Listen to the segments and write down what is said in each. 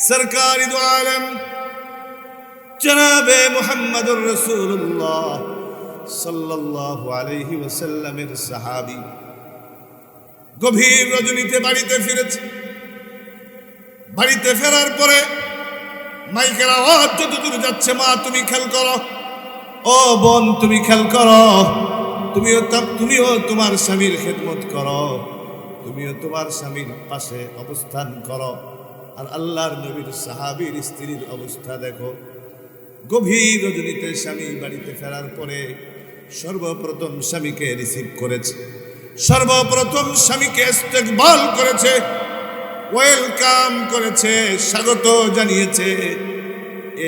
সরকারি দু আলম জনাবে মুহাম্মদুর রাসূলুল্লাহ সাল্লাল্লাহু আলাইহি ওয়াসাল্লামের সাহাবী গভীর রজনীতে বাড়িতে ফিরেছে। বাড়িতে ফেরার পরে মাইকের আওয়াজ যতদূর যাচ্ছে, মা তুমি খেয়াল করো, ও বোন তুমি খেয়াল করো, তুমিও তোমার স্বামীর খেদমত করো, তুমিও তোমার স্বামীর পাশে অবস্থান করো। আর আল্লাহর নবীর সাহাবীর স্ত্রীর অবস্থা দেখো। গভীর রজনীতে স্বামী বাড়িতে ফেরার পরে সর্বপ্রথম স্বামীকে রিসিভ করেছে, সর্বপ্রথম স্বামীকে ইস্তেকবাল করেছে, ওয়েলকাম করেছে, স্বাগত জানিয়েছে।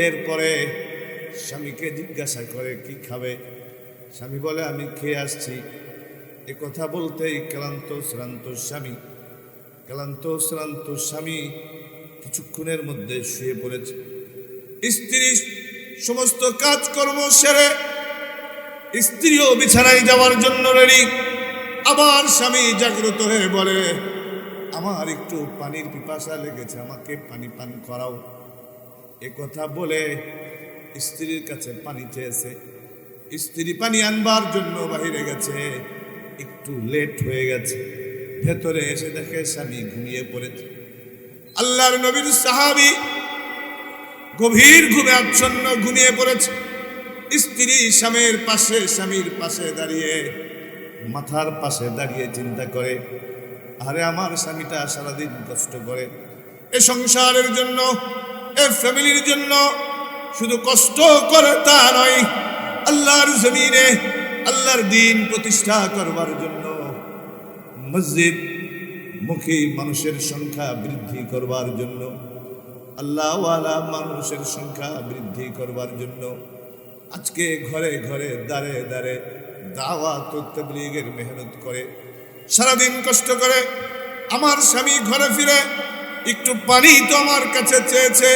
এরপরে স্বামীকে জিজ্ঞাসা করে কি খাবে। স্বামী বলে আমি খেয়ে আসছি। এ কথা বলতেই ক্লান্ত শ্রান্ত স্বামী কিছুক্ষণের মধ্যে শুয়ে পড়েছে। স্ত্রী সমস্ত কাজকর্ম সেরে স্ত্রীও বিছানায় যাওয়ার জন্য রেডি। আবার স্বামী জাগ্রত হয়ে বলে আমার একটু পানির পিপাসা লেগেছে, আমাকে পানি পান করাও। এ কথা বলে স্ত্রীর কাছে পানি চেয়েছে। স্ত্রী পানি আনবার জন্য বাহিরে গেছে, একটু লেট হয়ে গেছে। ভেতরে এসে দেখে স্বামী ঘুমিয়ে পড়েছে। আল্লাহর নবীর সাহাবী গভীর ঘুমে আচ্ছন্ন ঘুমিয়ে পড়েছে। স্ত্রী স্বামীর পাশে দাঁড়িয়ে, মাথার পাশে দাঁড়িয়ে চিন্তা করে আরে আমার স্বামীটা সারাদিন কষ্ট করে এ সংসারের জন্য, এ ফ্যামিলির জন্য। শুধু কষ্ট করে তা নয়, আল্লাহর জমিনে আল্লাহর দ্বীন প্রতিষ্ঠা করবার জন্য, মসজিদ মুখী মানুষের সংখ্যা বৃদ্ধি করবার জন্য, আল্লাহওয়ালা মানুষের সংখ্যা বৃদ্ধি করবার জন্য আজকে ঘরে ঘরে দাঁড়ে দাঁড়ে দাওয়াত ও তাবলীগের মেহনত করে, সারাদিন কষ্ট করে। আমার স্বামী ঘরে ফিরে একটু পানি তো আমার কাছে চেয়েছে,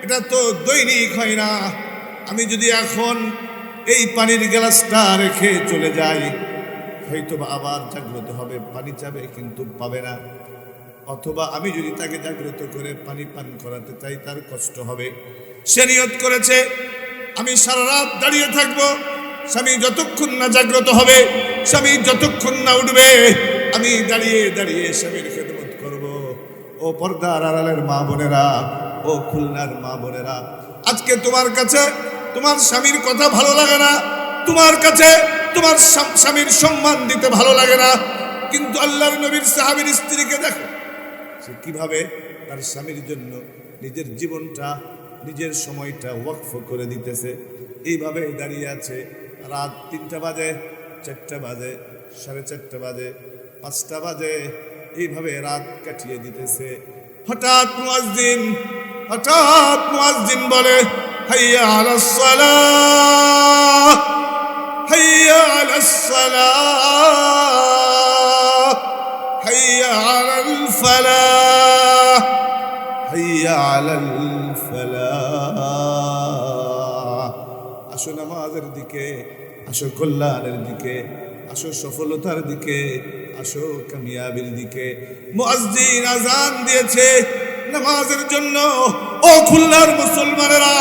এটা তো দৈনিক হয় না। আমি যদি এখন এই পানির গ্লাসটা রেখে চলে যাই, হয়তো আবার জাগ্রত হবে, পানি চাবে কিন্তু পাবে না। অথবা আমি যদি তাকে জাগ্রত করে পানি পান করাতে চাই, তার কষ্ট হবে। সে নিয়ত করেছে আমি সারা রাত দাঁড়িয়ে থাকবো, স্বামী যতক্ষণ না জাগ্রত হবে, স্বামী যতক্ষণ না উঠবে, আমি দাঁড়িয়ে দাঁড়িয়ে স্বামীর খেদমত করব। ও পর্দার আড়ালের মা বোনেরা, ও খুলনার মা বোনেরা, আজকে তোমার কাছে তোমার স্বামীর কথা ভালো লাগে না, তোমার কাছে তোমার স্বামীর সম্মান দিতে ভালো লাগে না, কিন্তু আল্লাহর নবীর সাহাবীর স্ত্রীকে দেখো, সে কিভাবে তার স্বামীর জন্য নিজের জীবনটা, নিজের সময়টা ওয়াকফ করে দিতেছে। এইভাবে দাঁড়িয়ে আছে। রাত 3টা বাজে, 4টা বাজে, 4:30 বাজে, 5টা বাজে, এইভাবে রাত কাটিয়ে দিতেছে। হঠাৎ মুয়াজ্জিন বলে হাইয়া আলাস সালাহ, হাইয়া আলাস সালাহ, হাইয়া আলাল ফালাহ, হাইয়া আলাল ফালাহ। আসো নামাজের দিকে, আসো কল্যাণের দিকে, আসো সফলতার দিকে, আসো কামিয়াবির দিকে। মুয়াজ্জিন আযান দিয়েছে নামাজের জন্য। ও খুলনার মুসলমানেরা,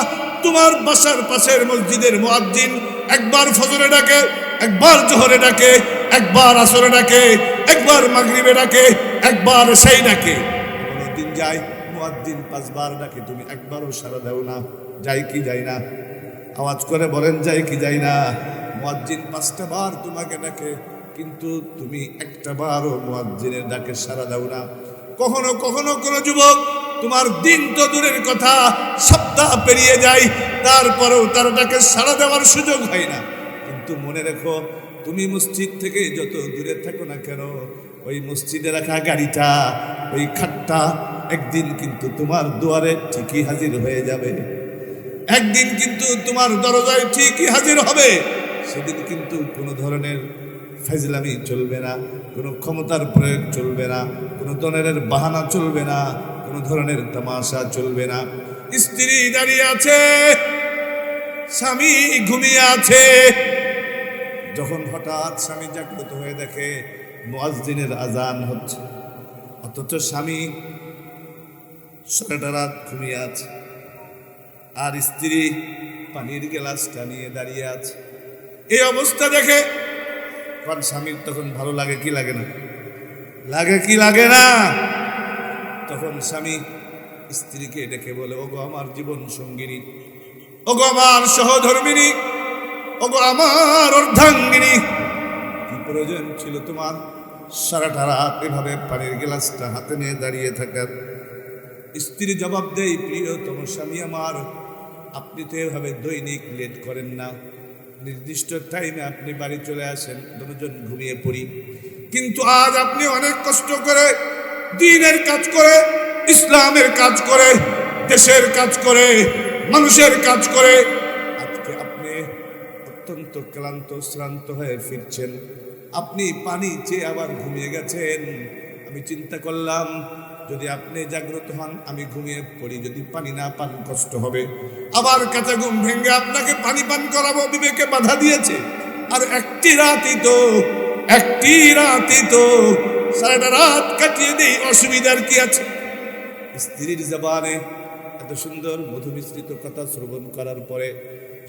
তোমার বাসার পাশের মসজিদের মুয়াজ্জিন একবার ফজরে ডাকে, একবার জোহরে ডাকে, একবার আসরে ডাকে, একবার মাগরিবে ডাকে, একবার সেই ডাকে। কোনদিন যায় মুয়াজ্জিন 5 বার ডাকে, তুমি একবারও সাড়া দাও না। যাই কি যাই না? আওয়াজ করে বলেন যাই কি যাই না? মুয়াজ্জিন 5টা বার তোমাকে ডাকে, কিন্তু তুমি একটা বারও মুয়াজ্জিনের ডাকে সাড়া দাও না। কখনো কখনো কোনো যুবক, তোমার দিন তো দূরের কথা, সপ্তাহ পেরিয়ে যায়, তারপরেও তার ডাকে সাড়া দেওয়ার সুযোগ হয় না। কিন্তু মনে রেখো, তুমি মসজিদ থেকে যত দূরে থাকো না কেন, ওই মসজিদে রাখা গাড়িটা, ওই খাটটা একদিন কিন্তু তোমার দুয়ারে ঠিকই হাজির হয়ে যাবে। একদিন কিন্তু তোমার দরজায় ঠিকই হাজির হবে। সেদিন কিন্তু কোনো ধরনের ফাজলামি চলবে না, কোনো ক্ষমতার প্রয়োগ চলবে না, কোনো ধরনের বাহানা চলবে না, কোনো ধরনের তামাশা চলবে না। স্ত্রী দাঁড়িয়ে আছে, স্বামী ঘুমিয়ে আছে। যখন হঠাৎ স্বামী জাগ্রত হয়ে দেখে মুয়াজ্জিনের আজান হচ্ছে, অথচ স্বামী সারাটা রাত ঘুমিয়ে আছে, আর স্ত্রী পানির গ্লাসটা নিয়ে দাঁড়িয়ে আছে। এই অবস্থা দেখে কারণ স্বামীর তখন ভালো লাগে কি লাগে না? লাগে কি লাগে না? তখন স্বামী স্ত্রীকে ডেকে বলে, ওগো আমার জীবন সঙ্গিনী, ওগো আমার সহধর্মিনী, ওগো আমার অর্ধাঙ্গিনী, কি প্রয়োজন ছিল তোমার সারাটা রাত এভাবে পানির গ্লাসটা হাতে নিয়ে দাঁড়িয়ে থাকার? স্ত্রী জবাব দেয়, প্রিয়তম স্বামী আমার, আপনি তো এভাবে দৈনিক লেট করেন না, নির্দিষ্ট টাইমে আপনি বাড়ি চলে আসেন, দুজন ঘুমিয়ে পড়ি, কিন্তু আজ আপনি অনেক কষ্ট করে দ্বীনের কাজ করে, ইসলামের কাজ করে, দেশের কাজ করে, মানুষের কাজ করে আজকে আপনি অত্যন্ত ক্লান্ত শ্রান্ত হয়ে ফিরছেন, আপনি পানি চেয়ে আবার ঘুমিয়ে গেছেন। আমি চিন্তা করলাম যদি আপনি জাগ্রত হন, আমি ঘুমিয়ে পড়ি, যদি পানি না পান কষ্ট হবে, আবার কাঁচা ঘুম ভেঙে আপনাকে পানি পান করাবো, বিবেকে বাধা দিয়েছে। আর একটি রাতই তো সারাটা রাত কাটিয়ে দেই, অসুবিধার কি আছে? স্ত্রীর জবানে এত সুন্দর মধু মিশ্রিত কথা শ্রবণ করার পরে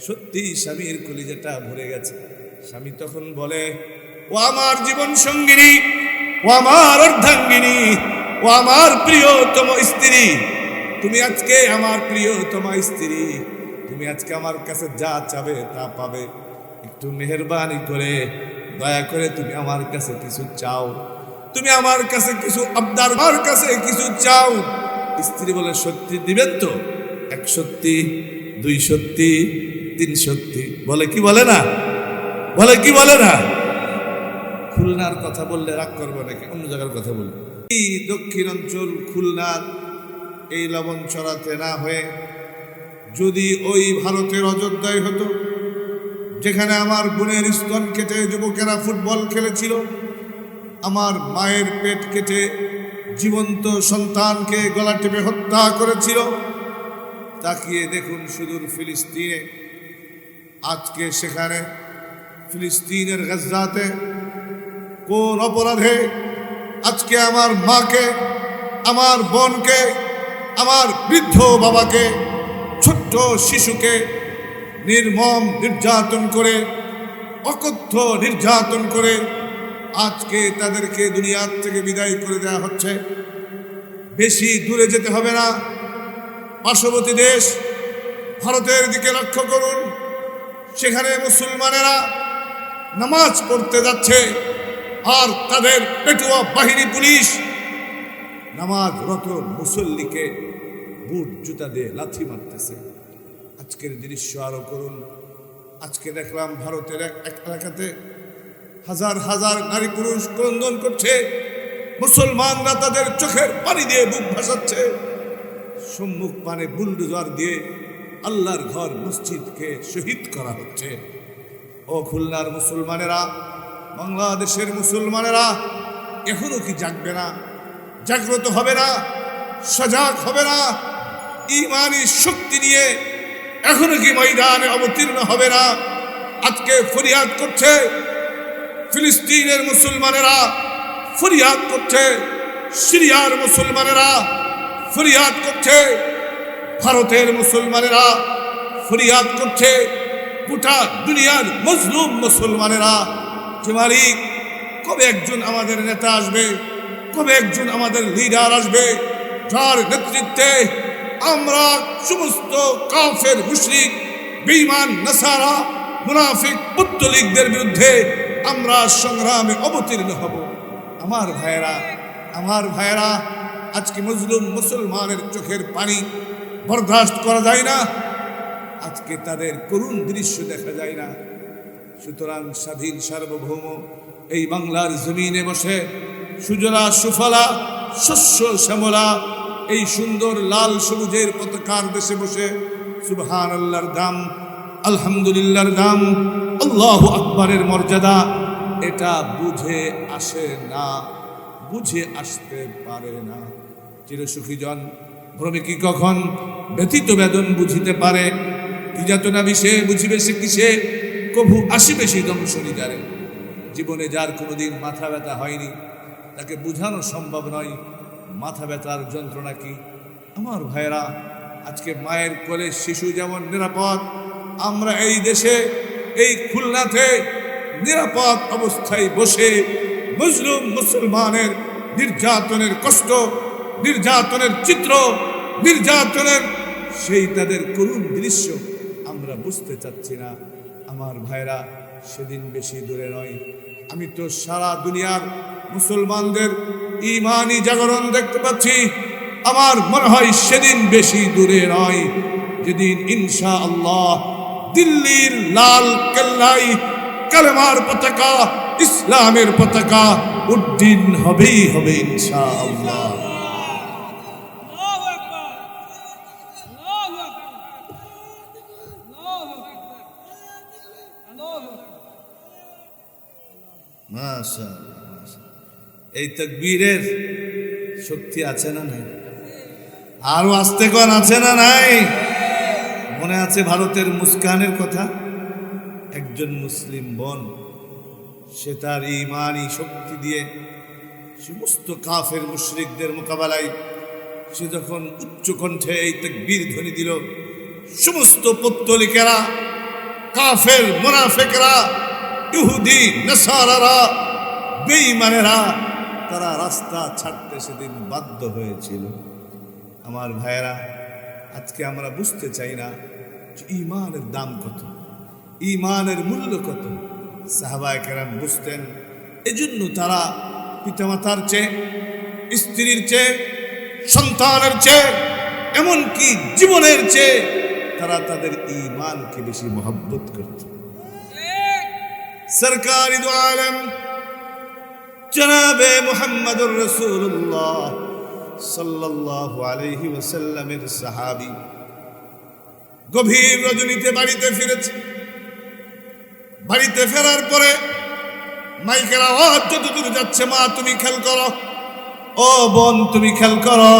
সত্যি স্বামীর কলিজাটা ভরে গেছে। স্বামী তখন বলে, ও আমার জীবন সঙ্গিনী, ও আমার অর্ধাঙ্গিনী, ও আমার প্রিয়তম স্ত্রী, তুমি আজকে আমার প্রিয়তম স্ত্রী, তুমি আজকে আমার কাছে যা চাবে তা পাবে, একটু মেহেরবানি করে দয়া করে তুমি আমার কাছে কিছু চাও, তুমি আমার কাছে কিছু আবদার, আমার কাছে কিছু চাও। স্ত্রী বলে, সত্যি দিবেন তো? এক সত্যি, দুই সত্যি, তিন সত্যি, বলে কি বলে না? বলে কি বলে না? খুলনার কথা বললে রাগ করবো নাকি? অন্য জায়গার কথা বলবো। এই দক্ষিণ অঞ্চল খুলনার এই লবণ চড়াতে না হয়ে যদি ওই ভারতের অযোধ্যায় হতো, যেখানে আমার বোনের স্তন কেটে যুবকেরা ফুটবল খেলেছিল, আমার মায়ের পেট কেটে জীবন্ত সন্তানকে গলা টিপে হত্যা করেছিল, তাকিয়ে দেখুন সুদূর ফিলিস্তিনে, আজকে সেখানে ফিলিস্তিনের গাজ্জাতে কোন অপরাধে আজকে আমার মাকে, আমার বোনকে, আমার বৃদ্ধ বাবাকে, ছোট্ট শিশুকে নির্মম নির্যাতন করে, অকথ্য নির্যাতন করে আজকে তাদেরকে দুনিয়ার থেকে বিদায় করে দেওয়া হচ্ছে। বেশি দূরে যেতে হবে না, পার্শ্ববর্তী দেশ ভারতের দিকে লক্ষ্য করুন, সেখানে মুসলমানেরা নামাজ পড়তে যাচ্ছে, আর তাদের পেটুয়া বাহিনী পুলিশ নামাজরত মুসল্লিকে বুট জুতা দিয়ে লাথি মারতেছে। আজকের দৃশ্য আরো করুন। আজকে দেখলাম ভারতের এক এলাকাতে হাজার হাজার নারী পুরুষ ক্রন্দন করছে, মুসলমানরা তাদের চোখের পানি দিয়ে বুক ভাসাচ্ছে, সম্মুখ পানে বুলডোজার দিয়ে আল্লাহর ঘর মসজিদকে শহীদ করা হচ্ছে। ও খুলনার মুসলমানেরা, বাংলাদেশের মুসলমানেরা, এখনো কি জাগবে না? জাগ্রত হবে না? সজাগ হবে না? ইমানি শক্তি নিয়ে এখনো কি ময়দানে অবতীর্ণ হবে না? আজকে ফরিয়াদ করছে ফিলিস্তিনের মুসলমানেরা, ফরিয়াদ করছে সিরিয়ার মুসলমানেরা, ফরিয়াদ করছে ভারতের মুসলমানেরা, ফরিয়াদ করছে গোটা দুনিয়ার মজলুম মুসলমানেরা, যে মালিক কবে একজন আমাদের নেতা আসবে, কবে একজন আমাদের লিডার আসবে, যার নেতৃত্বে আমরা সমস্ত কাফের মুশরিক বেঈমান নাসারা মুনাফিক পুত্তলিকদের বিরুদ্ধে আমরা সংগ্রামে অবতীর্ণ হব। আমার ভাইয়েরা, আজকে মজলুম মুসলমানের চোখের পানি বরদাস্ত করা যায় না, আজকে তাদের করুণ দৃশ্য দেখা যায় না। সুতরাং স্বাধীন সার্বভৌম এই বাংলার জমিনে বসে সুজলা সুফলা শস্য শ্যামলা এই সুন্দর লাল সবুজের পতাকার দেশে বসে সুবহানাল্লাহর দাম, আলহামদুলিল্লাহর দাম, আল্লাহু আকবারের মর্যাদা এটা বুঝে আসে না, বুঝে আসতে পারে না। চিরসুখী জন ভ্রমিকী কখন ব্যথিত বেদন বুঝিতে পারে, কি যাতনা বিষে বুঝিবে সে কিসে, কভু আসিবে সেই দংশনী যারে। জীবনে যার কোনোদিন মাথা ব্যথা হয়নি তাকে বুঝানো সম্ভব নয় মাথা ব্যথার যন্ত্রণা কি। আমার ভাইরা, আজকে মায়ের কোলে শিশু যেমন নিরাপদ, আমরা এই দেশে এই খুলনাতে নিরাপদ অবস্থায় বসে মুসলিম মুসলমানের নির্যাতনের কষ্ট, নির্যাতনের চিত্র, নির্যাতনের সেই তাদের করুণ দৃশ্য আমরা বুঝতে চাচ্ছি না। আমার ভাইরা, সেদিন বেশি দূরে নয়। আমি তো সারা দুনিয়ার মুসলমানদের ঈমানি জাগরণ দেখতে পাচ্ছি। আমার মনে হয় সেদিন বেশি দূরে নয়, যেদিন ইনশাআল্লাহ দিল্লির লাল কেল্লায় কালেমার পতাকা, ইসলামের পতাকা উড্ডীন হবেই হবে ইনশাআল্লাহ। মাশাআল্লাহ, মাশাআল্লাহ। এই তাকবীরের শক্তি আছে না নাই? আরো আস্তে কোন আছে না নাই? মনে আছে ভারতের মুস্কানের কথা? একজন মুসলিম বোন, সে তার ঈমানি শক্তি দিয়ে সমস্ত কাফের মুশরিকদের মোকাবেলায় সে যখন উচ্চ কণ্ঠে এই তাকবীর ধ্বনি দিল, সমস্ত পত্তলিকেরা, কাফের মুনাফিকরা, ইহুদি নাসারারা, বেঈমানেরা তারা রাস্তা ছাড়তে সেদিন বাধ্য হয়েছিল। আমার ভাইয়েরা, আজকে আমরা বুঝতে চাই না যে ঈমানের দাম কত, ঈমানের মূল্য কত। সাহাবায়ে কেরাম বুঝতেন, এজন্য তারা পিতামাতার চেয়ে, স্ত্রীর চেয়ে, সন্তানের চেয়ে, এমনকি জীবনের চেয়ে তারা তাদের ঈমানকে বেশি মহব্বত করত। সরকারি দু আলম জনাবে মুহাম্মদুর রাসূলুল্লাহ সাল্লাল্লাহু আলাইহি ওয়াসাল্লামের সাহাবী গভীর রজনীতে বাড়িতে ফিরেছে। বাড়িতে ফেরার পরে মাইকের আওয়াজ যতদূর যাচ্ছে, মা তুমি খেয়াল করো, ও বোন তুমি খেয়াল করো,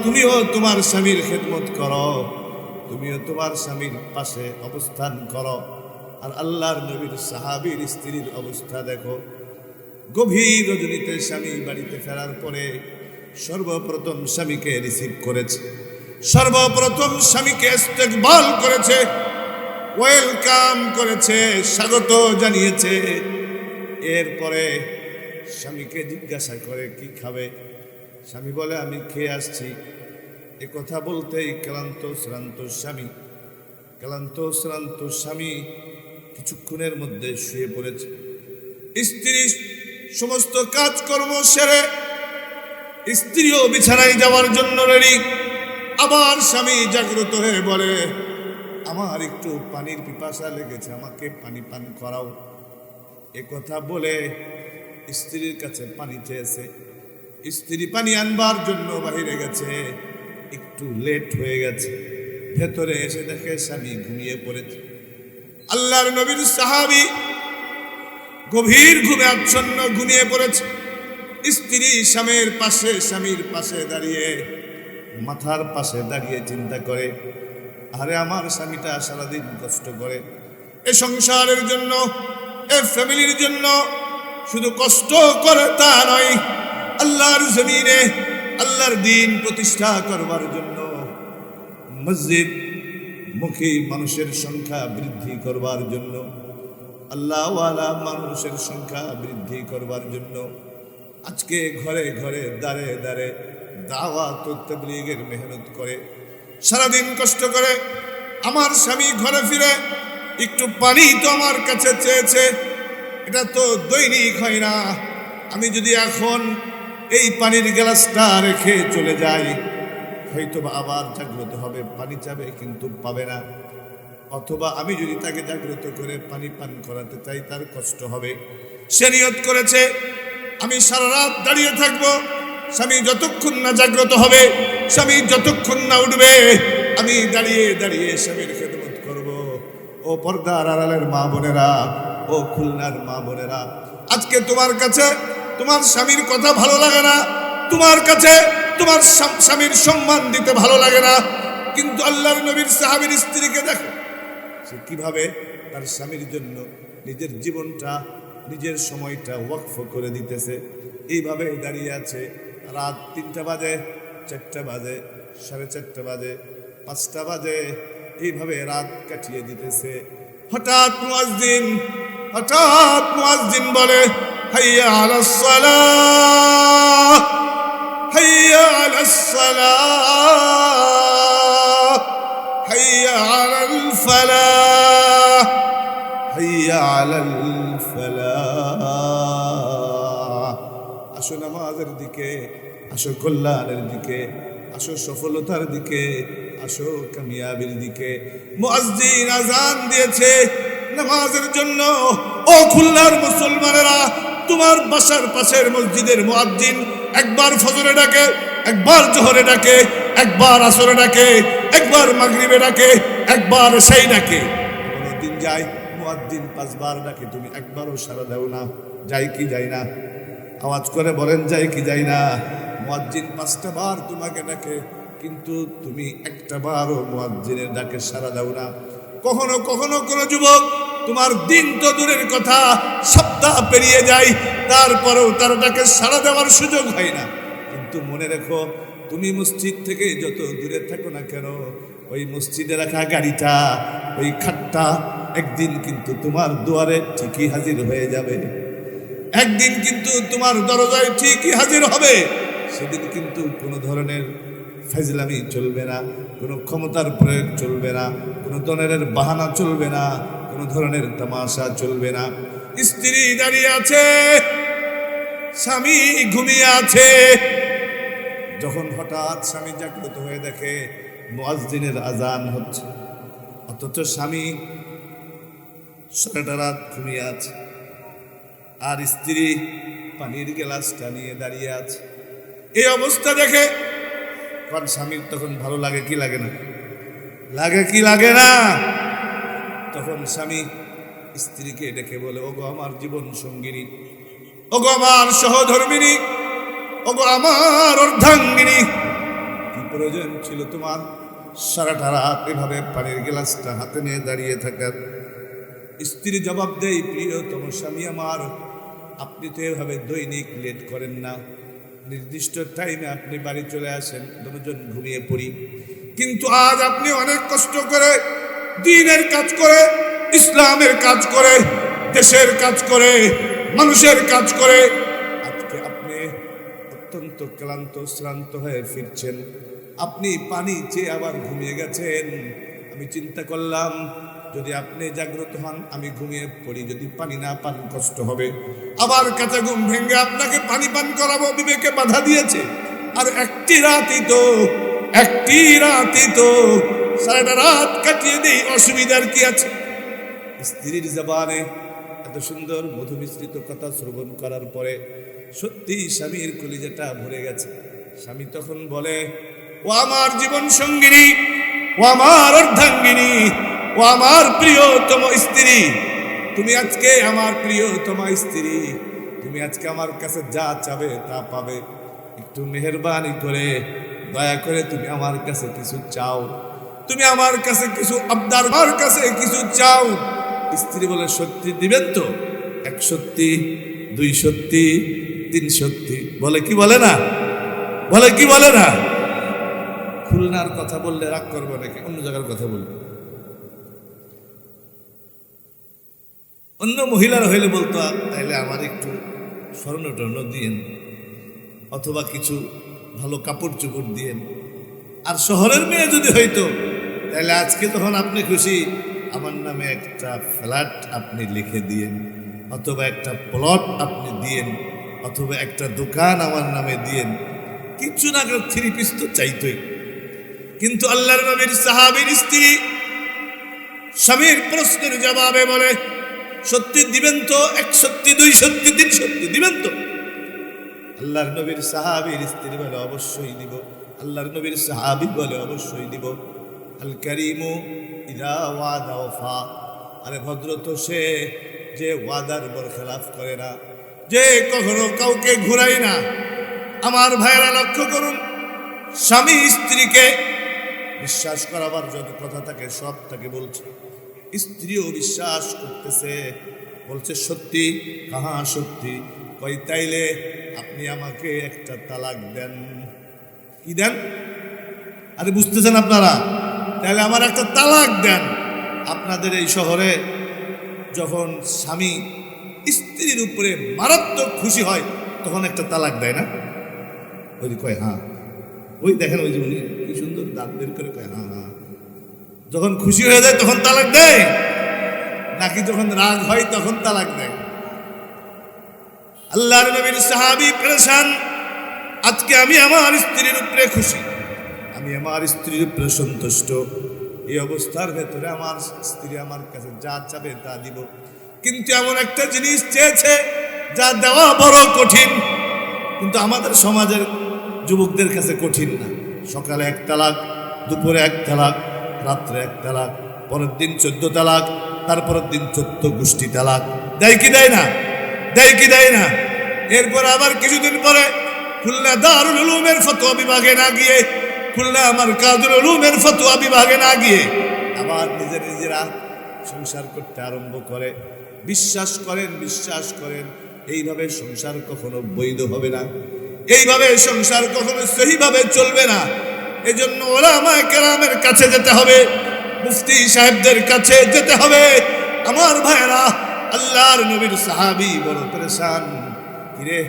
তুমিও তোমার স্বামীর খেদমত করো, তুমিও তোমার স্বামীর পাশে অবস্থান করো। আর আল্লাহর নবীর সাহাবীর স্ত্রীর অবস্থা দেখো। গভীর রজনীতে স্বামী বাড়িতে ফেরার পরে সর্বপ্রথম স্বামীকে রিসিভ করেছে, সর্বপ্রথম স্বামীকে ইস্তেকবাল করেছে, ওয়েলকাম করেছে, স্বাগত জানিয়েছে। এরপরে স্বামীকে জিজ্ঞাসা করে কি খাবে? স্বামী বলে আমি খেয়ে আসছি। এ কথা বলতেই ক্লান্ত শ্রান্ত স্বামী কিছুক্ষণের মধ্যে শুয়ে পড়েছে। স্ত্রী সমস্ত কাজকর্ম সেরে স্ত্রীও বিছানায় যাওয়ার জন্য রেডি। আবার স্বামী জাগ্রত হয়ে বলে, আমার একটু পানির পিপাসা লেগেছে, আমাকে পানি পান করাও। এ কথা বলে স্ত্রীর কাছে পানি চেয়েছে। স্ত্রী পানি আনবার জন্য বাহিরে গেছে, একটু লেট হয়ে গেছে। ভেতরে এসে দেখে স্বামী ঘুমিয়ে পড়েছে। আল্লাহর নবীর সাহাবী গভীর ঘুমে আচ্ছন্ন ঘুমিয়ে পড়েছে। স্ত্রী স্বামীর পাশে দাঁড়িয়ে, মাথার পাশে দাঁড়িয়ে চিন্তা করে, আরে আমার স্বামীটা সারাদিন কষ্ট করে এ সংসারের জন্য, এ ফ্যামিলির জন্য। শুধু কষ্ট করে তা নয়, আল্লাহর জমিনে আল্লাহর দ্বীন প্রতিষ্ঠা করবার জন্য, মসজিদ মুখী মানুষের সংখ্যা বৃদ্ধি করবার জন্য, আল্লাহওয়ালা মানুষের সংখ্যা বৃদ্ধি করবার জন্য আজকে ঘরে ঘরে দাঁড়ে দাঁড়ে দাওয়াত ও তাবলীগের মেহনত করে, সারাদিন কষ্ট করে। আমার স্বামী ঘরে ফিরে একটু পানি তো আমার কাছে চেয়েছে, এটা তো দৈনিক হয় না। আমি যদি এখন এই পানির গ্লাসটা রেখে চলে যাই, হয়তো আবার জাগ্রত হবে, পানি চাবে কিন্তু পাবে না। অথবা আমি যদি তাকে জাগ্রত করে পানি পান করাতে চাই, তার কষ্ট হবে। সে নিয়ত করেছে আমি সারা রাত দাঁড়িয়ে থাকবো, স্বামী যতক্ষণ না জাগ্রত হবে, স্বামী যতক্ষণ না উঠবে, আমি দাঁড়িয়ে দাঁড়িয়ে স্বামীর খেদমত করব। ও পর্দার আড়ালের মা বোনেরা, ও খুলনার মা বোনেরা, আজকে তোমার কাছে তোমার স্বামীর কথা ভালো লাগে না, তোমার কাছে তোমার স্বামীর সম্মান দিতে ভালো লাগে না, কিন্তু আল্লাহর নবীর সাহাবীর স্ত্রীকে দেখো, সে কিভাবে তার স্বামীর জন্য নিজের জীবনটা, নিজের সময়টা ওয়াকফ করে দিতেছে। এইভাবে দাঁড়িয়ে আছে। রাত 3টা বাজে, 4টা বাজে, 4:30 বাজে, 5টা বাজে, এইভাবে রাত কাটিয়ে দিতেছে। হঠাৎ মুয়াজ্জিন বলে, হাইয়া আলাস সালাহ, হাইয়া আলাস সালাহ, হাইয়া আলাল ফালাহ, হাইয়া আলাল ফালাহ। আসো নামাজের দিকে, আসো কল্যাণের দিকে, আসো সফলতার দিকে, আসো কামিয়াবির দিকে। মুয়াজ্জিন আযান দিয়েছে নামাজের জন্য। ও খুলনার মুসলমানেরা, তোমার বাসার পাশের মসজিদের মুয়াজ্জিন একবার ফজরে ডাকে, একবার জোহরে ডাকে, একবার আসরে ডাকে, একবার মাগরিবে ডাকে, একবার সেই ডাকে। কোনো দিন যায় মুয়াজ্জিন 5 বার ডাকে, তুমি একবারও সাড়া দাও না। যাই কি যাই না? আওয়াজ করে বলেন, যাই কি যাই না? মুয়াজ্জিন 5টা বার তোমাকে ডাকে, কিন্তু তুমি একটা বারও মুয়াজ্জিনের ডাকে সাড়া দাও না। কখনো কখনো কোনো যুবক, তোমার দিন তো দূরের কথা, সপ্তাহ পেরিয়ে যায়, তারপরেও তার ডাকে সাড়া দেওয়ার সুযোগ হয় না। কিন্তু মনে রেখো, তুমি মসজিদ থেকে যত দূরে থাকো না কেন, ওই মসজিদে রাখা গাড়িটা, ওই খাটটা একদিন কিন্তু তোমার দুয়ারে ঠিকই হাজির হয়ে যাবে। একদিন কিন্তু তোমার দরজায় ঠিকই হাজির হবে। সেদিন কিন্তু কোনো ধরনের ফাজলামি চলবে না, কোনো ক্ষমতার প্রয়োগ চলবে না, কোনো ধরনের বাহানা চলবে না, কোনো ধরনের তামাশা চলবে না। স্ত্রী দাঁড়িয়ে আছে, স্বামী ঘুমিয়ে আছে। যখন হঠাৎ স্বামী জাগ্রত হয়ে দেখে মুয়াজ্জিনের আজান হচ্ছে, অথচ স্বামী সারাটা রাত ঘুমিয়ে আছে, আর স্ত্রী পানির গ্লাসটা নিয়ে দাঁড়িয়ে আছে। এই অবস্থা দেখে কারণ স্বামীর তখন ভালো লাগে কি লাগে না? লাগে কি লাগে না? তখন স্বামী স্ত্রীকে ডেকে বলে, ওগো আমার জীবন সঙ্গিনী, ওগো আমার সহধর্মিনী, ওগো আমার অর্ধাঙ্গিনী, কি প্রয়োজন ছিল তোমার সারাটা রাত এভাবে পানির গ্লাসটা হাতে নিয়ে দাঁড়িয়ে থাকার? স্ত্রী জবাব দেয়, প্রিয়তম স্বামী আমার, আপনি তো এভাবে দৈনিক লেট করেন না, নির্দিষ্ট টাইমে আপনি বাড়ি চলে আসেন, দুজন ঘুমিয়ে পড়ি। কিন্তু আজ আপনি অনেক কষ্ট করে দ্বীনের কাজ করে, ইসলামের কাজ করে, দেশের কাজ করে, মানুষের কাজ করে আজকে আপনি অত্যন্ত ক্লান্ত শ্রান্ত হয়ে ফিরছেন। আপনি পানি চেয়ে আবার ঘুমিয়ে গেছেন। আমি চিন্তা করলাম, যদি আপনি জাগ্রত হন, আমি ঘুমিয়ে পড়ি, যদি পানি না পান কষ্ট হবে। আবার কাঁচা ঘুম ভেঙে আপনাকে পানি পান করাবো, বিবেকে বাধা দিয়েছে। আর একটি রাতই তো সারাটা রাত কাটিয়ে দেই, অসুবিধার কি আছে? স্ত্রীর জবানে এত সুন্দর মধু মিশ্রিত কথা শ্রবণ করার পরে সত্যি স্বামীর কলিজাটা ভরে গেছে। স্বামী তখন বলে, ও আমার জীবন সঙ্গিনী, ও আমার অর্ধাঙ্গিনী, ও আমার প্রিয়তম স্ত্রী, তুমি আজকে আমার প্রিয়তম স্ত্রী, তুমি আজকে আমার কাছে যা চাবে তা পাবে। একটু মেহেরবানি করে, দয়া করে তুমি আমার কাছে কিছু চাও, তুমি আমার কাছে কিছু আবদার, আমার কাছে কিছু চাও। স্ত্রী বলে, সত্যি দিবেন তো? 1 সত্যি, 2 সত্যি, 3 সত্যি। বলে কি বলে না? বলে কি বলে না? খুলনার কথা বললে রাগ করবো নাকি? অন্য জায়গার কথা বলবো। অন্য মহিলারা হইলে বলতো, তাইলে আমার একটু স্বর্ণ টর্ণ দিয়েন, অথবা কিছু ভালো কাপড় চোপড় দিয়েন। আর শহরের মেয়ে যদি হইতো, তাহলে আজকে তখন আপনি খুশি, আমার নামে একটা ফ্ল্যাট আপনি লিখে দিয়েন, অথবা একটা প্লট আপনি দিয়েন, অথবা একটা দোকান আমার নামে দিয়েন, কিছু না, 3 পিস তো চাইতই। কিন্তু আল্লাহর নবীর সাহাবীর স্ত্রী স্বামীর প্রশ্নের জবাবে বলে, সত্যি দিবেন তো? 1 সত্যি, 2 সত্যি, 3 সত্যি দিবেন তো? আল্লাহর নবীর সাহাবীর স্ত্রী বলে, অবশ্যই দিব। আল্লাহর নবীর সাহাবী বলে, অবশ্যই দিব। আল কারিমু ইদা ওয়াদা ওফা, আরে ভদ্র তো সে যে ওয়াদার বরখেলাফ করে না, যে কখনো কাউকে ঘুরায় না। আমার ভাইয়েরা লক্ষ্য করুন, স্বামী স্ত্রীকে বিশ্বাস করাবার যত কথা থাকে সব তাকে বলছে, স্ত্রীও বিশ্বাস করতেছে, বলছে সত্যি। কাহা সত্যি? কই তাইলে আপনি আমাকে একটা তালাক দেন। কি দেন? আরে বুঝতেছেন আপনারা? তাহলে আমার একটা তালাক দেন। আপনাদের এই শহরে যখন স্বামী স্ত্রীর উপরে মারাত্মক খুশি হয় তখন একটা তালাক দেয় না? ওই কয় হ্যাঁ, ওই দেখেন ওই যে উনি কি সুন্দর দাঁত বের করে কয় হ্যাঁ হ্যাঁ। যখন খুশি হয়ে যায় তখন তালাক দেয়, নাকি যখন রাগ হয় তখন তালাক দেয়? আল্লাহর নবীর সাহাবী পেরেশান, আজকে আমি আমার স্ত্রীর উপরে খুশি, আমি আমার স্ত্রীর উপরে সন্তুষ্ট, এই অবস্থার ভেতরে আমার স্ত্রী আমার কাছে যা চাবে তা দিব, কিন্তু এমন একটা জিনিস চেয়েছে যা দেওয়া বড় কঠিন, কিন্তু আমাদের সমাজের যুবকদের কাছে কঠিন না। সকালে 1 তালাক, দুপুরে 1 তালাক, রাত্রে 1 তালাক, পরের দিন 14 তালাক, তারপরের দিন 14 গোষ্ঠী তালাক। দেয় কি দেয় না? দেয় কি দেয় না? এরপর আবার কিছুদিন পরে খুলনা দারুল উলুমের ফতোয়া বিভাগে না গিয়ে, খুলনা আমার কাজুল উলুমের ফতোয়া বিভাগে না গিয়ে আবার নিজেরা সংসার করতে আরম্ভ করে। বিশ্বাস করেন এইভাবে সংসার কখনো বৈধ হবে না, এইভাবে সংসার কখনো সহিভাবে চলবে না। এজন্য ওলামায়ে কেরামের কাছে যেতে হবে, মুফতি সাহেবদের কাছে যেতে হবে। আমার ভাইরা, আল্লাহর নবীর সাহাবী বড় পেরেশান, কিরে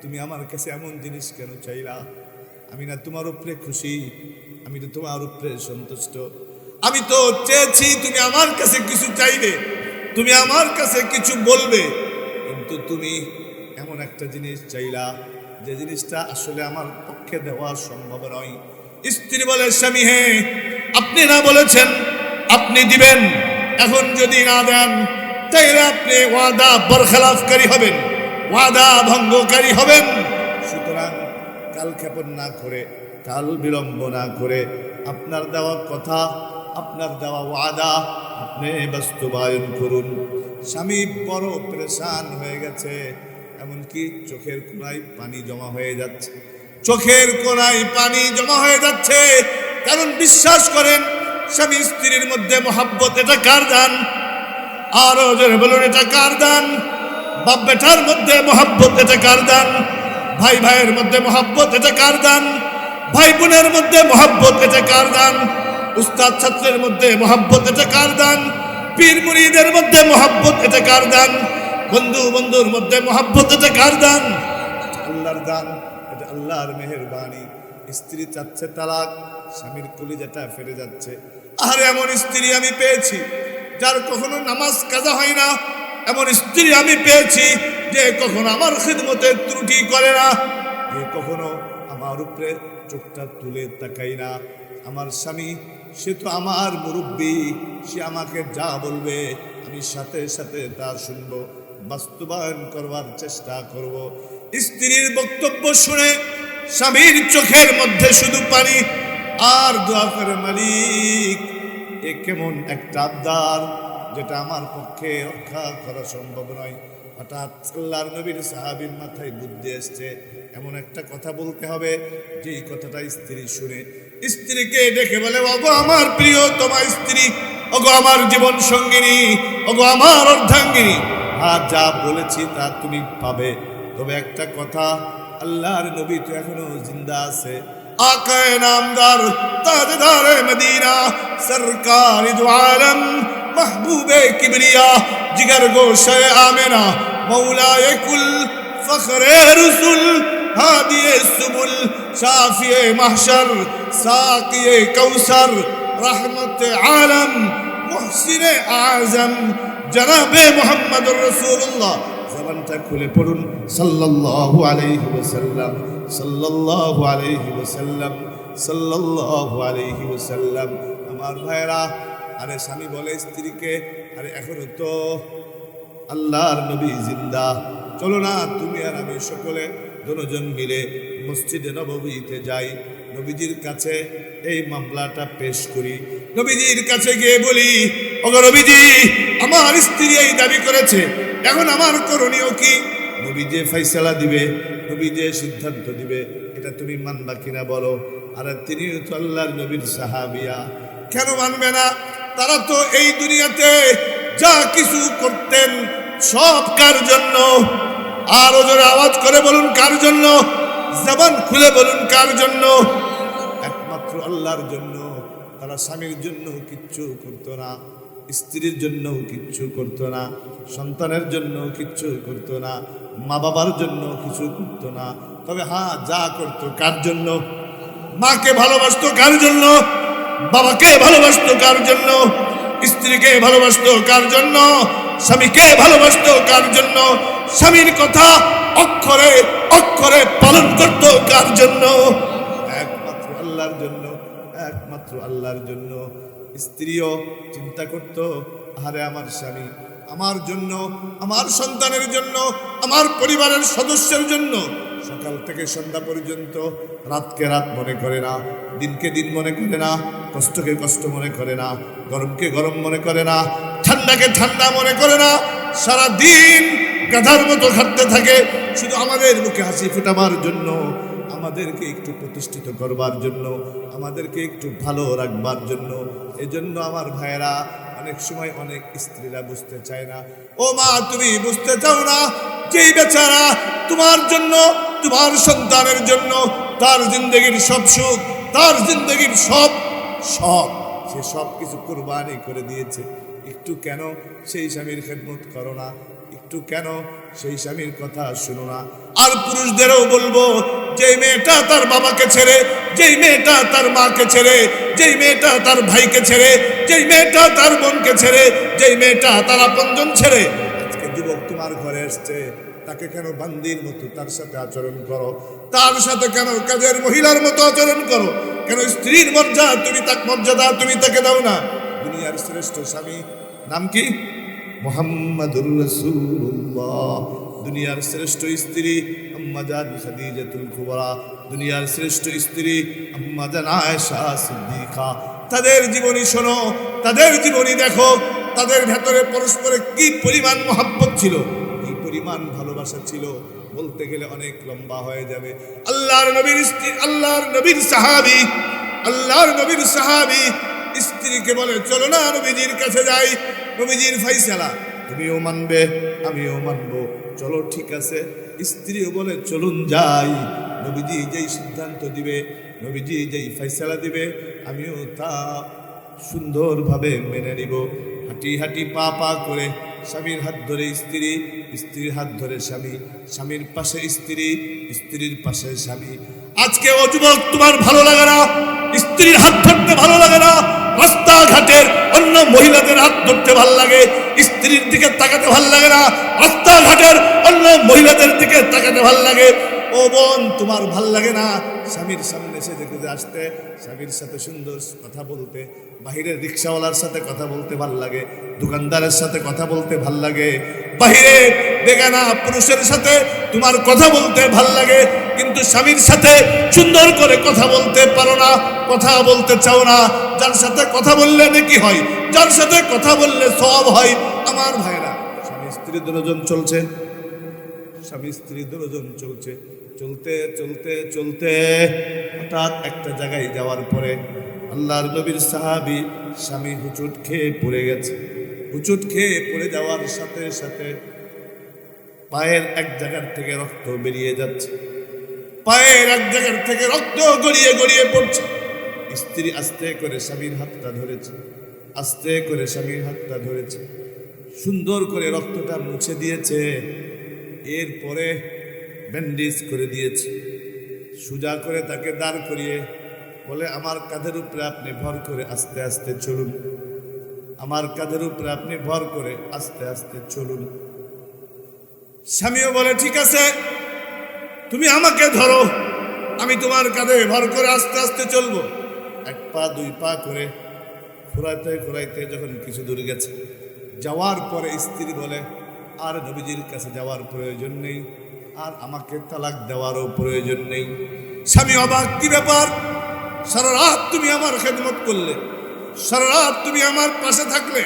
তুমি আমার কাছে এমন জিনিস কেন চাইলা? আমি না তোমার উপরে খুশি, আমি তো তোমার উপরে সন্তুষ্ট, আমি তো চেয়েছি তুমি আমার কাছে কিছু চাইবে, তুমি আমার কাছে কিছু বলবে, কিন্তু তুমি এমন একটা জিনিস চাইলা যে জিনিসটা আসলে আমার পক্ষে দেওয়া সম্ভব নয়। স্ত্রী বলে, স্বামী হে, আপনি না বলেছেন আপনি দিবেন, এখন যদি না দেন তাইলে আপনি ওয়াদা বরখলাফকারী হবেন, ওয়াদা ভঙ্গকারী হবেন। সুতরাং কাল ক্ষেপণ না করে, কাল বিলম্ব না করে আপনার দেওয়া কথা, আপনার দেওয়া ওয়াদা আপনি বাস্তবায়ন করুন। স্বামী বড় পেরেশান হয়ে গেছে, এমনকি চোখের কোণায় পানি জমা হয়ে যাচ্ছে, চোখের কোণায় পানি জমা হয়ে যাচ্ছে। কারণ বিশ্বাস করেন, স্বামী স্ত্রীর মধ্যে মহাব্বত, এটা কার দান? আরো জোরে বলুন, এটা কার দান? বাপ বেটার মধ্যে মহাব্বত, এটা কার দান? ভাই ভাইয়ের মধ্যে মহাব্বত, এটা কার দান? ভাই বোনের মধ্যে মহাব্বত, এটা কার দান? উস্তাদ ছাত্রের মধ্যে মহাব্বত, এটা কার দান? পীর মুরিদের মধ্যে মহাব্বত, এটা কার দান? বন্ধুর মধ্যে মহাব্বত, এটা কার দান? আল্লাহর দান, এটা আল্লাহর মেহেরবানি। স্ত্রী চাচ্ছে তালাক, স্বামীর কলিজাটা ফেটে যাচ্ছে। আর এমন স্ত্রী আমি পেয়েছি যার কখনো নামাজ কাজা হয় না, এমন স্ত্রী আমি পেয়েছি যে কখনো আমার খিদমতে ত্রুটি করে না, যে কখনো আমার উপরে চোখটা তুলে তাকাই না। আমার স্বামী, সে তো আমার মুরব্বী, সে আমাকে যা বলবে আমি সাথে সাথে তা শুনবো, বাস্তবায়ন করবার চেষ্টা করব। স্ত্রীর বক্তব্য শুনে স্বামীর চোখের মধ্যে শুধু পানি, আর দোয়া করে, মালিক এ কেমন একটা আবদার যেটা আমার পক্ষে রক্ষা করা সম্ভব নয়। হঠাৎ আল্লাহর নবীর সাহাবীর মাথায় বুদ্ধি এসছে, এমন একটা কথা বলতে হবে যেই কথাটা স্ত্রী শুনে স্ত্রীকে ডেকে বলে, ওগো আমার প্রিয় তোমার স্ত্রী, ওগো আমার জীবন সঙ্গিনী, ওগো আমার অর্ধাঙ্গিনী, আর যা বলেছি তা তুমি পাবে, তবে একটা কথা, আল্লাহর নবী তো এখনো জিন্দা আছে। আকায়ে নামদার তাজদারে মদিনা সরকার দু আলম महबूबे किबरिया जिगर गोशे आमिना मौलाए कुल फखरे रसूल हादिए सुबुल शाफिए महशर साकिए कौसर रहमत आलम मुहसिन आजम जनाबे मुहम्मदुर रसूलुल्लाह। जबानটা খুলে পড়ুন, সাল্লাল্লাহু আলাইহি ওয়াসাল্লাম, সাল্লাল্লাহু আলাইহি ওয়াসাল্লাম, সাল্লাল্লাহু আলাইহি ওয়াসাল্লাম। আমার ভাইরা, আরে স্বামী বলে স্ত্রীকে, আরে এখনো তো আল্লাহর নবী জিন্দা, চলো না তুমি আর আমি সকলে দুজন মিলে মসজিদে নববীতে যাই, নবীজির কাছে এই মামলাটা পেশ করি, নবীজির কাছে গিয়ে বলি, ওগো নবীজি, আমার স্ত্রী এই দাবি করেছে, এখন আমার করণীয় কি? নবী যে ফয়সালা দিবে, নবী যে সিদ্ধান্ত দিবে, এটা তুমি মানবা কিনা বলো। আর তিনি তো আল্লাহর নবীর সাহাবিয়া, কেন মানবে না? তারা তো এই দুনিয়াতে যা কিছু করতেন সব কার জন্য? আরো জোরে আওয়াজ করে বলুন, কার জন্য? জবান খুলে বলুন কার জন্য? একমাত্র আল্লাহর জন্য। তারা স্বামীর জন্য কিচ্ছু করতো না, স্ত্রীর জন্য কিচ্ছু করতো না, সন্তানের জন্য কিচ্ছু করতো না, মা বাবার জন্য কিছু করতো না। তবে হ্যাঁ, যা করতো কার জন্য? মাকে ভালোবাসতো কার জন্য? বাবাকে ভালোবাসতো কার জন্য? স্ত্রীকে ভালোবাসতো কার জন্য? স্বামীকে ভালোবাসতো কার জন্য? স্বামীর কথা অক্ষরে অক্ষরে পালন করতো কার জন্য? একমাত্র আল্লাহর জন্য, একমাত্র আল্লাহর জন্য। স্ত্রীও চিন্তা করতো, আরে আমার স্বামী আমার জন্য, আমার সন্তানের জন্য, আমার পরিবারের সদস্যের জন্য সকাল থেকে সন্ধ্যা পর্যন্ত রাতকে রাত মনে করে না, দিনকে দিন মনে করে না, কষ্টকে কষ্ট মনে করে না, গরমকে গরম মনে করে না, ঠান্ডাকে ঠান্ডা মনে করে না। সারা দিন গাধার মতো খাটতে থাকে শুধু আমাদের মুখে হাসি ফোটাবার জন্য, আমাদেরকে একটু প্রতিষ্ঠিত করবার জন্য, আমাদেরকে একটু ভালো রাখবার জন্য। এজন্য আমার ভাইয়েরা, অনেক সময় অনেক স্ত্রীরা বুঝতে চায় না। ও মা, তুমি বুঝতে চাও না, যেই বেচারা তোমার জন্য, তোমার সন্তানের জন্য তার জিন্দগির সব সুখ, তার জিন্দগির সব সব সে সব কিছু কুরবানি করে দিয়েছে, একটু কেন সেই স্বামীর খেদমত করো না? একটু কেন সেই স্বামীর কথা শুনো না? আর পুরুষদেরও বলবো, যেই মেয়েটা তার বাবাকে ছেড়ে, যেই মেয়েটা তার মাকে ছেড়ে, যেই মেয়েটা তার ভাইকে ছেড়ে, যেই মেয়েটা তার বোনকে ছেড়ে, যেই মেয়েটা তার আপনজন ছেড়ে আজকে যুবক তোমার ঘরে আসছে, তাকে কেন বান্দির মতো তার সাথে আচরণ করো? তার সাথে কেন কাজের মহিলার মতো আচরণ করো? কেন স্ত্রীর মর্যাদা তুমি তাকে দাও না? দুনিয়ার শ্রেষ্ঠ স্বামী নাম কি? মুহাম্মাদুর রাসূলুল্লাহ। দুনিয়ার শ্রেষ্ঠ স্ত্রী আম্মা জান খাদিজাতুল কুবরা, দুনিয়ার শ্রেষ্ঠ স্ত্রী আম্মা জান আয়েশা সিদ্দিকা। তাদের জীবনী শোনো, তাদের জীবনী দেখো, তাদের ভেতরে পরস্পরে কি পরিমাণ মহব্বত ছিল, কি পরিমাণ ভালোবাসা ছিল, বলতে গেলে অনেক লম্বা হয়ে যাবে। আল্লাহর নবীর স্ত্রী, আল্লাহর নবীর সাহাবী, আল্লাহর নবীর সাহাবী স্ত্রীকে বলে, চলো না নবীজির কাছে যাই, নবীজির ফাইসালা তুমিও মানবে আমিও মানবো, চলো ঠিক আছে। স্ত্রীও বলে, চলুন যাই, নবীজি যেই সিদ্ধান্ত দিবে, নবীজি যেই ফাইসালা দিবে আমিও তা সুন্দরভাবে মেনে নিব। হাঁটি হাঁটি পা পা করে স্বামীর হাত ধরে স্ত্রী, স্ত্রীর হাত ধরে স্বামী, স্বামীর পাশে স্ত্রী, স্ত্রীর পাশে স্বামী। আজকে ও যুবক, তোমার ভালো লাগে না স্ত্রীর হাত ধরতে? ভালো লাগে না রাস্তাঘাটের অন্য মহিলাদের হাত ধরতে? ভালো লাগে স্ত্রীর দিকে তাকাতে? ভালো লাগে না রাস্তাঘাটের অন্য মহিলাদের দিকে তাকাতে? ভালো লাগে? ও বোন, তোমার ভাল লাগে না স্বামীর সামনে এসে দেখে আসতে, স্বামীর সাথে সুন্দর কথা বলতে, বাহিরের রিক্সাওয়ালার সাথে কথা বলতে ভাল লাগে, দোকানদারের সাথে কথা বলতে ভাল লাগে, বাহিরে বেগানা পুরুষের সাথে তোমার কথা বলতে ভাল লাগে, কিন্তু স্বামীর সাথে সুন্দর করে কথা বলতে পারো না, কথা বলতে চাও না। যার সাথে কথা বললে নাকি হয়, যার সাথে কথা বললে সওয়াব হয়। আমার ভাইরা, স্বামী স্ত্রী দুজন চলছে, স্বামী স্ত্রী দুজন চলছে, চলতে চলতে চলতে হঠাৎ একটা জায়গায় যাওয়ার পরে আল্লাহর নবীর সাহাবী স্বামী হুচুট খেয়ে পড়ে গেছে। হুচুট খেয়ে পড়ে যাওয়ার সাথে সাথে পায়ের এক জায়গার থেকে রক্ত বেরিয়ে যাচ্ছে, পায়ের এক জায়গার থেকে রক্ত গড়িয়ে গড়িয়ে পড়ছে। স্ত্রী আস্তে করে স্বামীর হাতটা ধরেছে, আস্তে করে স্বামীর হাতটা ধরেছে, সুন্দর করে রক্তটা মুছে দিয়েছে, এরপরে ব্যান্ডেজ করে দিয়েছে, সোজা করে তাকে দাঁড় করিয়ে বলে, আমার কাঁধের উপরে আপনি ভর করে আস্তে আস্তে চলুন, আমার কাঁধের উপরে আপনি ভর করে আস্তে আস্তে চলুন। স্বামীও বলে, ঠিক আছে, তুমি আমাকে ধরো, আমি তোমার কাঁধে ভর করে আস্তে আস্তে চলবো। এক পা দুই পা করে ঘুরাইতে ঘুরাইতে যখন কিছু দূর গেছে, যাওয়ার পরে স্ত্রী বলে, আর নবীজির কাছে যাওয়ার প্রয়োজন নেই, আর আমাকে তালাক দেওয়ারও প্রয়োজন নেই। স্বামী অবাক, কি ব্যাপার? সারা রাত তুমি আমার খেদমত করলে, সারা রাত তুমি আমার পাশে থাকলে।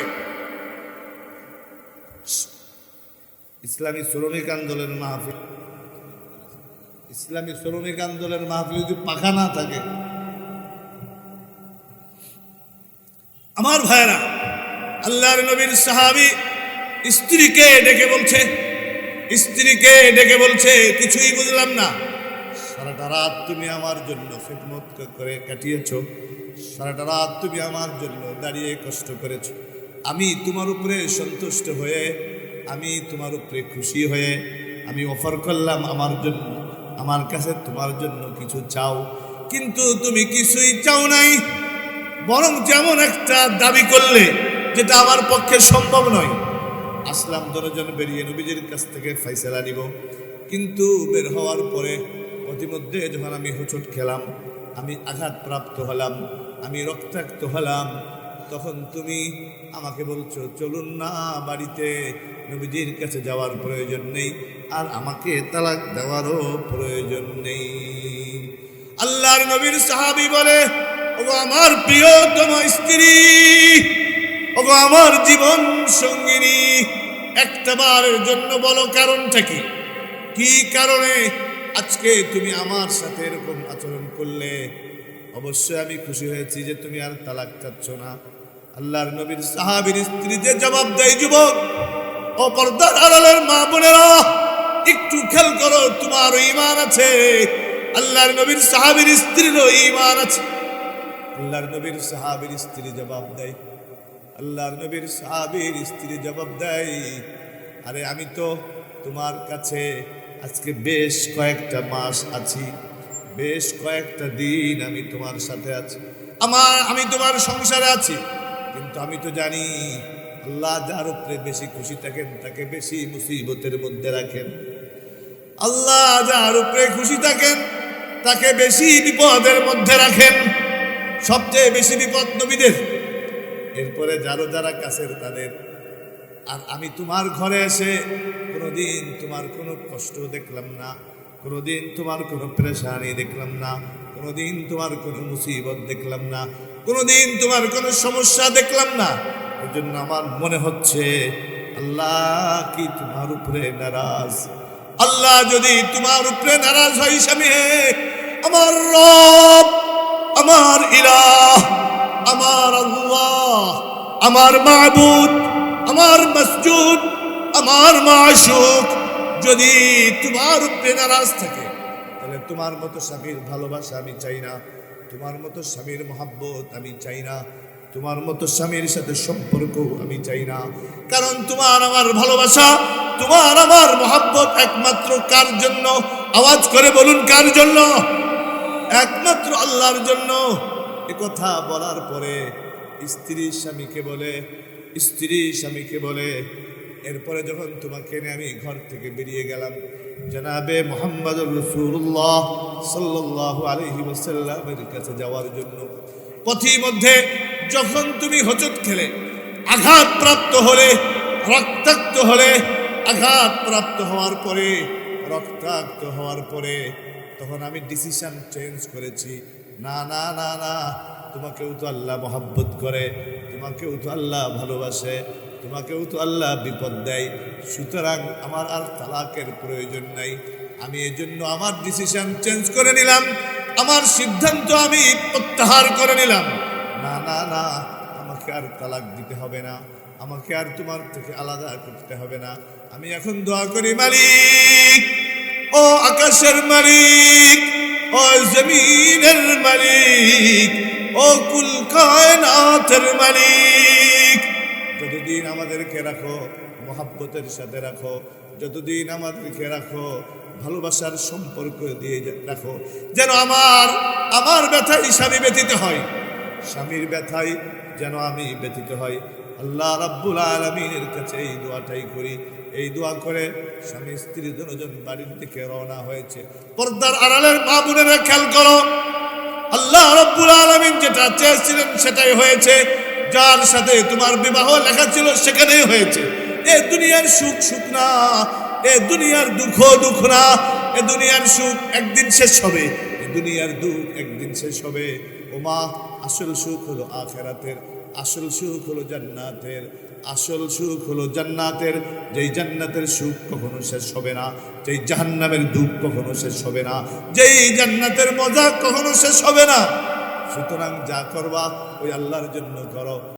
ইসলামী শ্রমিক আন্দোলনের মাহফিল, ইসলামী শ্রমিক আন্দোলনের মাহফিল যদি পাখা না থাকে, আমার ভাইরা, আল্লাহর নবীর সাহাবী স্ত্রীকে ডেকে বলছে, স্ত্রীকে ডেকে বলছে, কিছুই বুঝলাম না, সারাটা সারাটা রাত তুমি আমার জন্য খিদমত করে কাটিয়েছো, সারাটা রাত তুমি আমার জন্য দাঁড়িয়ে কষ্ট করেছো। আমি তোমার উপরে সন্তুষ্ট হয়ে, আমি তোমার উপরে খুশি হয়ে আমি অফার করলাম আমার জন্য, আমার কাছে তোমার জন্য কিছু চাও, কিন্তু তুমি কিছুই চাও নাই, বরং যেমন একটা দাবি করলে যেটা আমার পক্ষে সম্ভব নয়। আসলাম দশজন বেরিয়ে নবীজির কাছ থেকে ফয়সালা নিব, কিন্তু বের হওয়ার পরে প্রতিমধ্যে যখন আমি হোঁচট খেলাম, আমি আঘাতপ্রাপ্ত হলাম, আমি রক্তাক্ত হলাম, তখন তুমি আমাকে বলছো চলুন না বাড়িতে, নবীজির কাছে যাওয়ার প্রয়োজন নেই, আর আমাকে তালাক দেওয়ারও প্রয়োজন নেই। আল্লাহর নবীর সাহাবী বলে, ওগো আমার প্রিয়তম স্ত্রী, ওগো আমার জীবন সঙ্গিনী, একটা বারের জন্য বলো কারণটা কি? কি কারণে আজকে তুমি আমার সাথে এরকম আচরণ করলে? অবশ্যই আমি খুশি হয়েছি যে তুমি আর তালাক চাচ্ছ না। আল্লাহর নবীর সাহাবীর স্ত্রী যে জবাব দেয়, যুবক ও পর্দার আড়ালের মা বোনেরা, একটু খেয়াল করো, তোমারও ঈমান আছে, আল্লাহর নবীর সাহাবীর স্ত্রীরও ঈমান আছে। আল্লাহর নবীর সাহাবীর স্ত্রী জবাব দেয়, আল্লাহর নবীর সাহাবীর স্ত্রী জবাব দেয়, আরে আমি তো তোমার কাছে আজকে বেশ কয়েকটা মাস আছি, বেশ কয়েকটা দিন আমি তোমার সাথে আছি, আমি তোমার সংসারে আছি, কিন্তু আমি তো জানি আল্লাহ যার উপরে বেশি খুশি থাকেন তাকে বেশি মুসিবতের মধ্যে রাখেন। আল্লাহ যার উপরে খুশি থাকেন তাকে বেশি বিপদের মধ্যে রাখেন। সবচেয়ে বেশি বিপদ নবীদের, এরপরে যারা কাছের তাদের। আর আমি তোমার ঘরে এসে কোনোদিন তোমার কোনো কষ্ট দেখলাম না, কোনোদিন তোমার কোনো পেরেশানি দেখলাম না, কোনোদিন তোমার কোনো মুসিবত দেখলাম না, কোনোদিন তোমার কোনো সমস্যা দেখলাম না। এই জন্য আমার মনে হচ্ছে আল্লাহ কি তোমার উপরে নারাজ? আল্লাহ যদি তোমার উপরে নারাজ হয় স্বামী, আমার রব, আমার ইলাহ, আমার আল্লাহ, আমার মাবুদ, আমার মাসজুদ, আমার মাশুক যদি তোমার উপরে নারাজ থাকে, তাহলে তোমার মতো স্বামীর ভালোবাসা আমি চাই না, তোমার মতো স্বামীর মহাব্বত আমি চাই না, তোমার মতো স্বামীর সাথে সম্পর্ক আমি চাই না। কারণ তোমার আমার ভালোবাসা, তোমার আমার মহাব্বত একমাত্র কার জন্য? আওয়াজ করে বলুন কার জন্য? একমাত্র আল্লাহর জন্য। এ কথা বলার পরে স্ত্রী স্বামীকে বলে, স্ত্রী স্বামীকে বলে, এরপরে যখন তোমাকে নিয়ে আমি ঘর থেকে বেরিয়ে গেলাম জনাবে মুহাম্মদুর রাসূলুল্লাহ সাল্লাল্লাহু আলাইহি ওয়াসাল্লামের কাছে যাওয়ার জন্য, পথিমধ্যে যখন তুমি হোঁচট খেলে, আঘাতপ্রাপ্ত হলে, রক্তাক্ত হলে, আঘাতপ্রাপ্ত হওয়ার পরে, রক্তাক্ত হওয়ার পরে, তখন আমি ডিসিশন চেঞ্জ করেছি, না না না না, তোমাকেও তো আল্লাহ মহাব্বত করে, তোমাকেও তো আল্লাহ ভালোবাসে, তোমাকেও তো আল্লাহ বিপদ দেয়, সুতরাং আমার আর তালাকের প্রয়োজন নাই। আমি এই জন্য আমার ডিসিশন চেঞ্জ করে নিলাম, আমার সিদ্ধান্ত আমি প্রত্যাহার করে নিলাম। না না না, আমাকে আর তালাক দিতে হবে না, আমাকে আর তোমার থেকে আলাদা করতে হবে না। আমি এখন দোয়া করি, মালিক, ও আকাশের মালিক, ও জমিনের মালিক, ও কুল কায়নাতের মালিক, যতদিন আমাদেরকে রাখো মহাব্বতের সাথে রাখো, যতদিন আমাদেরকে রাখো ভালোবাসার সম্পর্ক দিয়ে রাখো, যেন আমার ব্যথায় স্বামী ব্যথিত হয়, স্বামীর ব্যথায় যেন আমি ব্যথিত হয়। আল্লাহ রাব্বুল আলামিনের কাছে এই দোয়াটাই করি। এই দোয়া করে স্বামী স্ত্রী দুজন বাড়ির দিকে রওনা হয়েছে। পর্দার আড়ালের মা বোনেরা খেয়াল করো, আল্লাহ রাব্বুল আলামিন যেটা চেয়েছিলেন সেটাই হয়েছে। যার সাথে তোমার বিবাহ লেখা ছিল সেখানেই হয়েছে। এ দুনিয়ার সুখ সুখ না, এ দুনিয়ার দুঃখ দুঃখ না, এ দুনিয়ার সুখ একদিন শেষ হবে, এ দুনিয়ার দুঃখ একদিন শেষ হবে। ও মা, আসল সুখ হলো আখিরাতের, আসল সুখ হলো জান্নাতের, আসল সুখ হলো জান্নাতের। যেই জান্নাতের সুখ কখনো শেষ হবে না, যেই জাহান্নামের দুঃখ কখনো শেষ হবে না, যেই জান্নাতের মজা কখনো শেষ হবে না। সুতরাং যা করবা ওই আল্লাহর জন্য করো।